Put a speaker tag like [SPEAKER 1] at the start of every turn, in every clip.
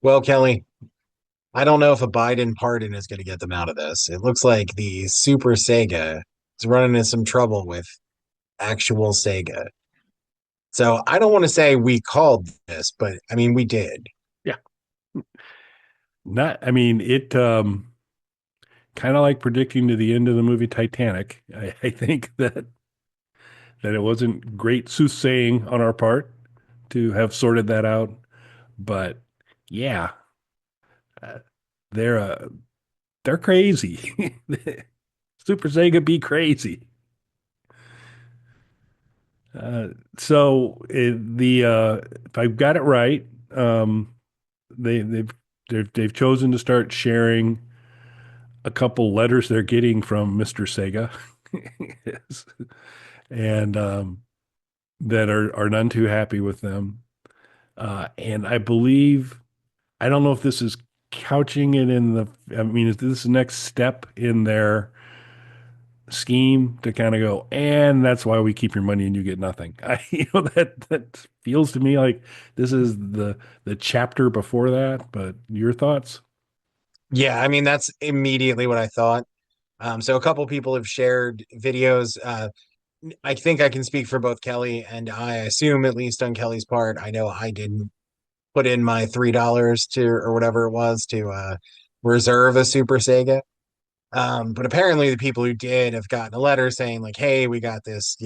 [SPEAKER 1] Well, Kelly, I don't know if a Biden pardon is going to get them out of this. It looks like the Super Sega is running into some trouble with actual Sega. So I don't want to say we called this, but I mean, we did.
[SPEAKER 2] Yeah. Not, I mean, it kind of like predicting to the end of the movie Titanic. I think that it wasn't great soothsaying on our part to have sorted that out, but yeah, uh, they're uh, they're crazy. Super Sega be crazy. Uh, if I've got it right, they they've chosen to start sharing a couple letters they're getting from Mr. Sega. Yes. And that are none too happy with them. And I believe, I don't know if this is couching it in I mean, is this the next step in their scheme to kind of go, and that's why we keep your money and you get nothing. That feels to me like this is the chapter before that, but your thoughts?
[SPEAKER 1] Yeah, I mean, that's immediately what I thought. So a couple people have shared videos. I think I can speak for both Kelly and I assume, at least on Kelly's part. I know I didn't put in my $3 to or whatever it was to reserve a Super Sega. But apparently the people who did have gotten a letter saying like, "Hey, we got this,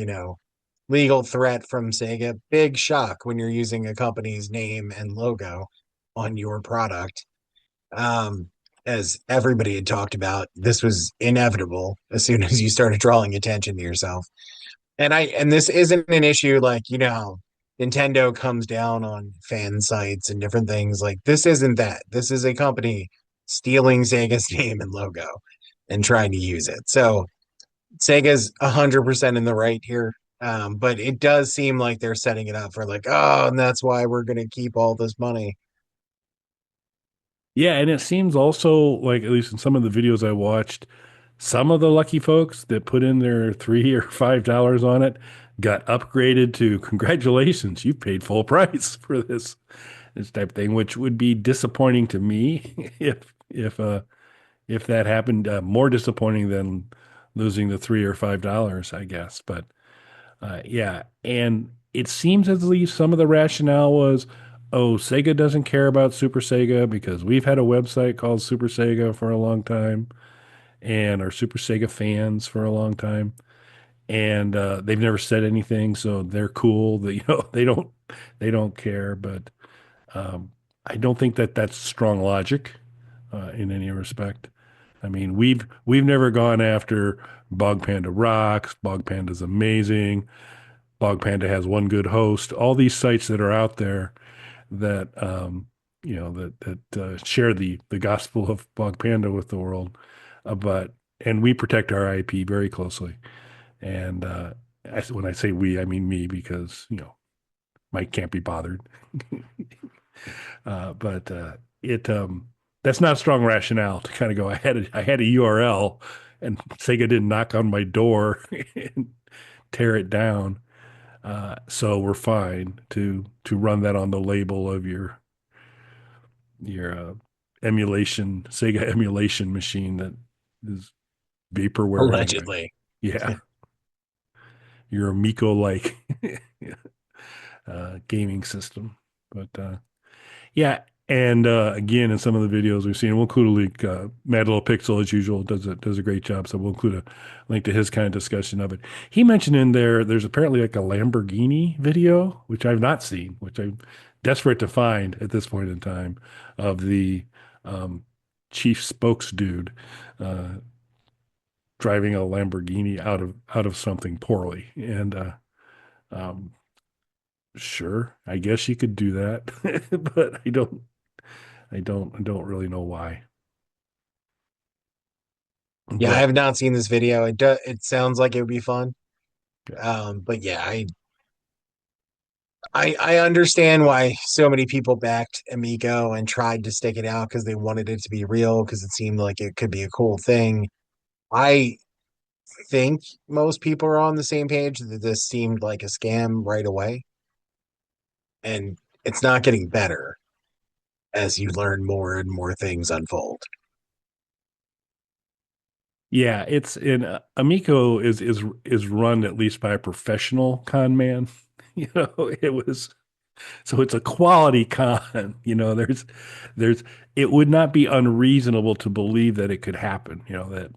[SPEAKER 1] legal threat from Sega." Big shock when you're using a company's name and logo on your product. Um, as everybody had talked about, this was inevitable as soon as you started drawing attention to yourself. And this isn't an issue like, Nintendo comes down on fan sites and different things. Like this isn't that. This is a company stealing Sega's name and logo and trying to use it. So Sega's 100% in the right here. But it does seem like they're setting it up for like, oh, and that's why we're gonna keep all this money.
[SPEAKER 2] Yeah, and it seems also like, at least in some of the videos I watched, some of the lucky folks that put in their $3 or $5 on it got upgraded to congratulations, you paid full price for this type of thing, which would be disappointing to me if that happened. More disappointing than losing the $3 or $5, I guess. But yeah, and it seems at least some of the rationale was, oh, Sega doesn't care about Super Sega because we've had a website called Super Sega for a long time and are Super Sega fans for a long time, and they've never said anything, so they're cool. That they don't care, but um, I don't think that that's strong logic in any respect. I mean, we've never gone after Bog Panda rocks. Bog Panda's amazing. Bog Panda has one good host. All these sites that are out there that that share the gospel of Bog Panda with the world, but and we protect our IP very closely. And when I say we, I mean me because Mike can't be bothered. But it that's not a strong rationale to kind of go. I had a URL, and Sega didn't knock on my door and tear it down. So we're fine to run that on the label of your Sega emulation machine that is vaporware anyway.
[SPEAKER 1] Allegedly.
[SPEAKER 2] Yeah, your Amico like gaming system. But yeah, and again, in some of the videos we've seen, we'll include a link. Mad Little Pixel, as usual, does a great job. So we'll include a link to his kind of discussion of it. He mentioned in there's apparently like a Lamborghini video, which I've not seen, which I'm desperate to find at this point in time, of the um, chief spokes dude uh, driving a Lamborghini out of something poorly. And um, sure, I guess you could do that, but I don't really know why.
[SPEAKER 1] Yeah, I
[SPEAKER 2] But
[SPEAKER 1] have not seen this video. It sounds like it would be fun. But yeah, I understand why so many people backed Amico and tried to stick it out because they wanted it to be real because it seemed like it could be a cool thing. I think most people are on the same page that this seemed like a scam right away, and it's not getting better. as you learn more and more things unfold.
[SPEAKER 2] Yeah, it's in Amico is run at least by a professional con man. You know, it was so it's a quality con. You know, there's it would not be unreasonable to believe that it could happen. You know that,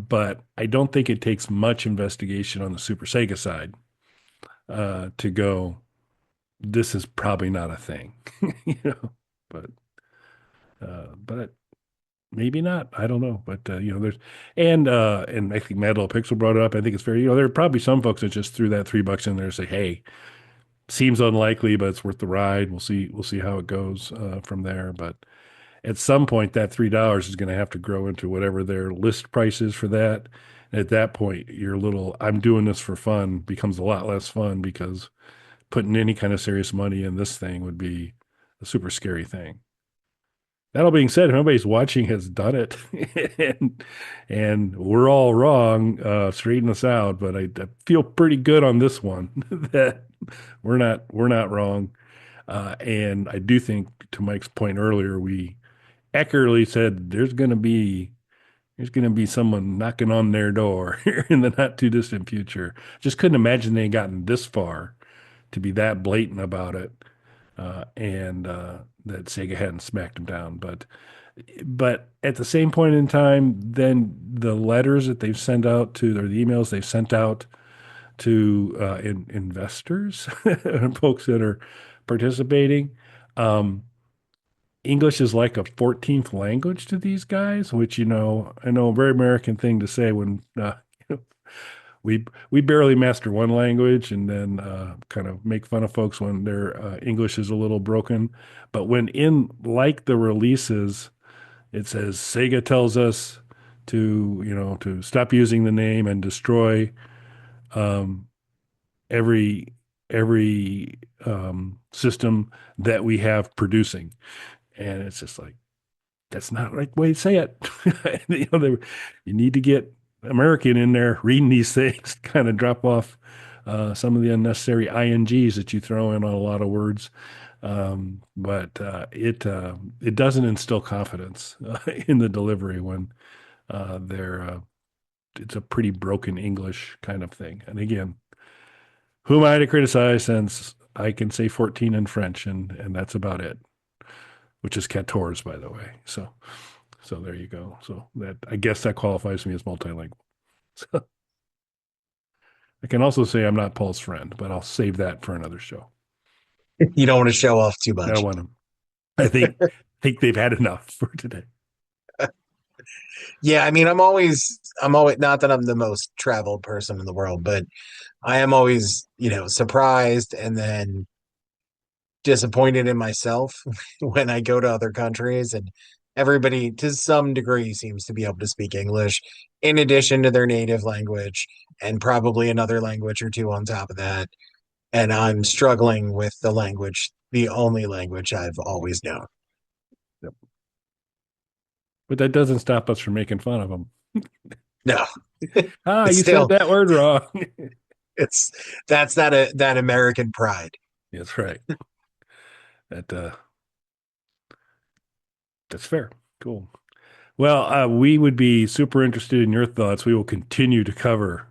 [SPEAKER 2] but I don't think it takes much investigation on the Super Sega side to go. This is probably not a thing. You know, but but maybe not. I don't know. But you know, there's and I think Mad Little Pixel brought it up. I think it's fair. You know, there are probably some folks that just threw that $3 in there and say, "Hey, seems unlikely, but it's worth the ride. We'll see. We'll see how it goes from there." But at some point, that $3 is going to have to grow into whatever their list price is for that. And at that point, your little "I'm doing this for fun" becomes a lot less fun because putting any kind of serious money in this thing would be a super scary thing. That all being said, if anybody's watching has done it, and we're all wrong, straighten us out. But I feel pretty good on this one that we're not wrong. And I do think, to Mike's point earlier, we accurately said there's gonna be someone knocking on their door here in the not too distant future. Just couldn't imagine they had gotten this far to be that blatant about it, and that Sega hadn't smacked them down. But at the same point in time, then the letters that they've sent out to, or the emails they've sent out to investors and folks that are participating, um, English is like a 14th language to these guys, which, you know, I know a very American thing to say when we barely master one language and then kind of make fun of folks when their English is a little broken. But when in like the releases, it says Sega tells us to stop using the name and destroy um, every system that we have producing, and it's just like that's not the right way to say it. You need to get American in there reading these things, kind of drop off some of the unnecessary ings that you throw in on a lot of words. But it doesn't instill confidence in the delivery when they're it's a pretty broken English kind of thing. And again, who am I to criticize since I can say 14 in French and that's about it, which is 14, by the way. So there you go. So that I guess that qualifies me as multilingual. So I can also say I'm not Paul's friend, but I'll save that for another show.
[SPEAKER 1] You don't want to show off too
[SPEAKER 2] I don't
[SPEAKER 1] much.
[SPEAKER 2] want to. I think they've had enough for today.
[SPEAKER 1] Yeah, I mean, I'm always not that I'm the most traveled person in the world, but I am always, surprised and then disappointed in myself when I go to other countries and everybody to some degree seems to be able to speak English in addition to their native language and probably another language or two on top of that. And I'm struggling with the only language I've always known.
[SPEAKER 2] Yep. But that doesn't stop us from making fun of them.
[SPEAKER 1] No,
[SPEAKER 2] Ah,
[SPEAKER 1] it's
[SPEAKER 2] you said
[SPEAKER 1] still
[SPEAKER 2] that word wrong.
[SPEAKER 1] it's that's that American pride.
[SPEAKER 2] That's right. That that's fair. Cool. Well, we would be super interested in your thoughts. We will continue to cover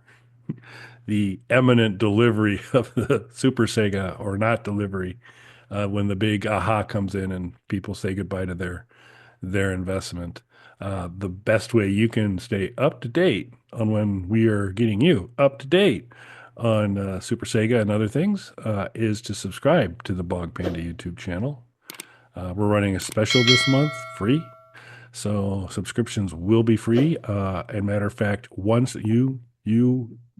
[SPEAKER 2] the imminent delivery of the Super Sega or not delivery when the big aha comes in and people say goodbye to their investment. The best way you can stay up to date on when we are getting you up to date on Super Sega and other things is to subscribe to the Bog Panda YouTube channel. We're running a special this month, free. So subscriptions will be free. And matter of fact, once you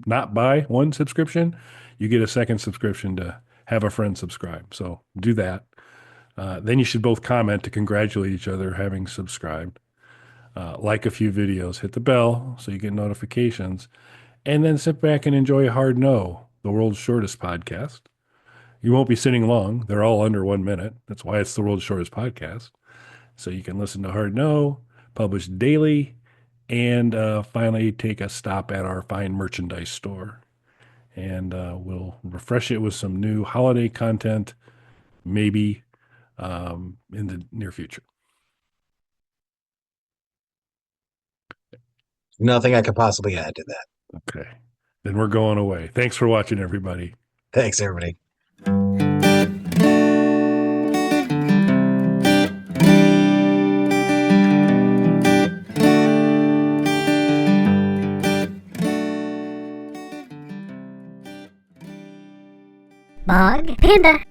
[SPEAKER 2] not buy one subscription, you get a second subscription to have a friend subscribe. So do that. Then you should both comment to congratulate each other having subscribed. Like a few videos, hit the bell so you get notifications, and then sit back and enjoy Hard No, the world's shortest podcast. You won't be sitting long. They're all under 1 minute. That's why it's the world's shortest podcast. So you can listen to Hard No, published daily, and finally take a stop at our fine merchandise store. And we'll refresh it with some new holiday content, maybe in the near future.
[SPEAKER 1] Nothing I could possibly add to that.
[SPEAKER 2] Okay. Then we're going away. Thanks for watching, everybody.
[SPEAKER 1] Thanks, everybody.
[SPEAKER 3] Bog Panda.